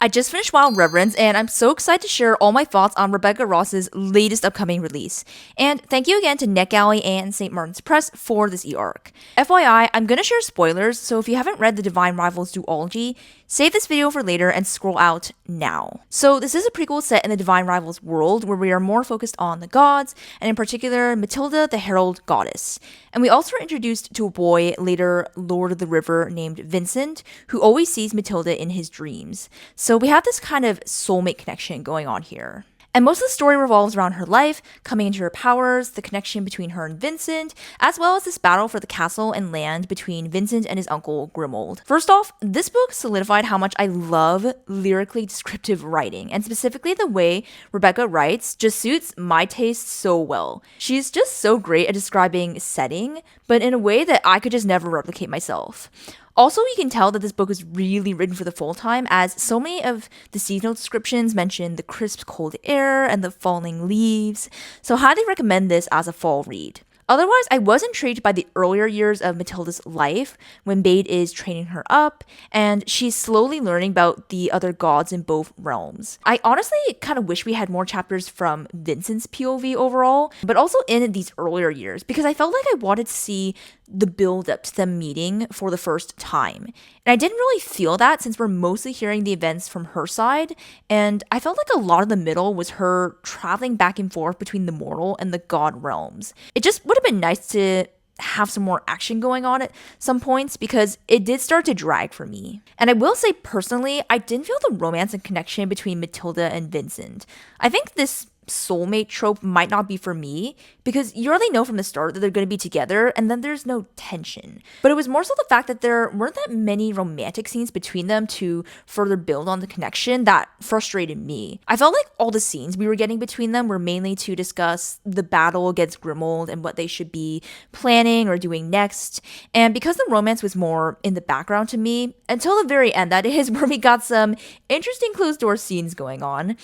I just finished Wild Reverence, and I'm so excited to share all my thoughts on Rebecca Ross's latest upcoming release. And thank you again to NetGalley and St. Martin's Press for this e-arc. FYI, I'm gonna share spoilers, so if you haven't read the Divine Rivals duology, save this video for later and scroll out now. So this is a prequel set in the Divine Rivals world where we are more focused on the gods, and in particular, Matilda, the Herald Goddess. And we also are introduced to a boy, later Lord of the River, named Vincent, who always sees Matilda in his dreams. So we have this kind of soulmate connection going on here. And most of the story revolves around her life, coming into her powers, the connection between her and Vincent, as well as this battle for the castle and land between Vincent and his uncle Grimold. First off, this book solidified how much I love lyrically descriptive writing, and specifically the way Rebecca writes just suits my taste so well. She's just so great at describing setting, but in a way that I could just never replicate myself. Also, you can tell that this book is really written for the full time, as so many of the seasonal descriptions mention the crisp cold air and the falling leaves, so highly recommend this as a fall read. Otherwise, I was intrigued by the earlier years of Matilda's life, when Bade is training her up, and she's slowly learning about the other gods in both realms. I honestly kind of wish we had more chapters from Vincent's POV overall, but also in these earlier years, because I felt like I wanted to see the build up to them meeting for the first time. And I didn't really feel that since we're mostly hearing the events from her side, and I felt like a lot of the middle was her traveling back and forth between the mortal and the god realms. It just would have been nice to have some more action going on at some points because it did start to drag for me. And I will say personally, I didn't feel the romance and connection between Matilda and Vincent. I think this soulmate trope might not be for me because you already know from the start that they're going to be together and then there's no tension. But it was more so the fact that there weren't that many romantic scenes between them to further build on the connection that frustrated me. I felt like all the scenes we were getting between them were mainly to discuss the battle against Grimold and what they should be planning or doing next. And because the romance was more in the background to me, until the very end, that is, where we got some interesting closed door scenes going on,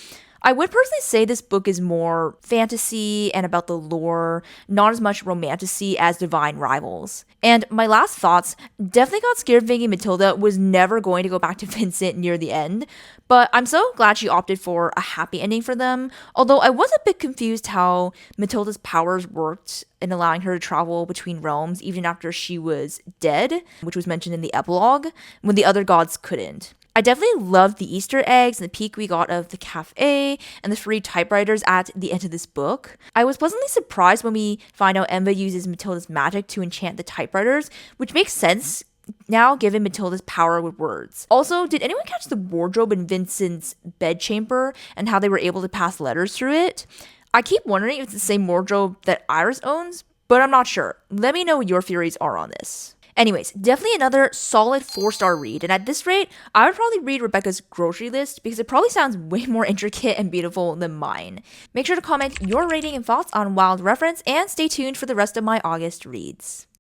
I would personally say this book is more fantasy and about the lore, not as much romantasy as Divine Rivals. And my last thoughts, definitely got scared thinking Matilda was never going to go back to Vincent near the end, but I'm so glad she opted for a happy ending for them, although I was a bit confused how Matilda's powers worked in allowing her to travel between realms even after she was dead, which was mentioned in the epilogue, when the other gods couldn't. I definitely loved the Easter eggs and the peek we got of the cafe and the free typewriters at the end of this book. I was pleasantly surprised when we find out Emma uses Matilda's magic to enchant the typewriters, which makes sense now given Matilda's power with words. Also, did anyone catch the wardrobe in Vincent's bedchamber and how they were able to pass letters through it? I keep wondering if it's the same wardrobe that Iris owns, but I'm not sure. Let me know what your theories are on this. Anyways, definitely another solid 4-star read, and at this rate, I would probably read Rebecca's grocery list because it probably sounds way more intricate and beautiful than mine. Make sure to comment your rating and thoughts on Wild Reverence, and stay tuned for the rest of my August reads.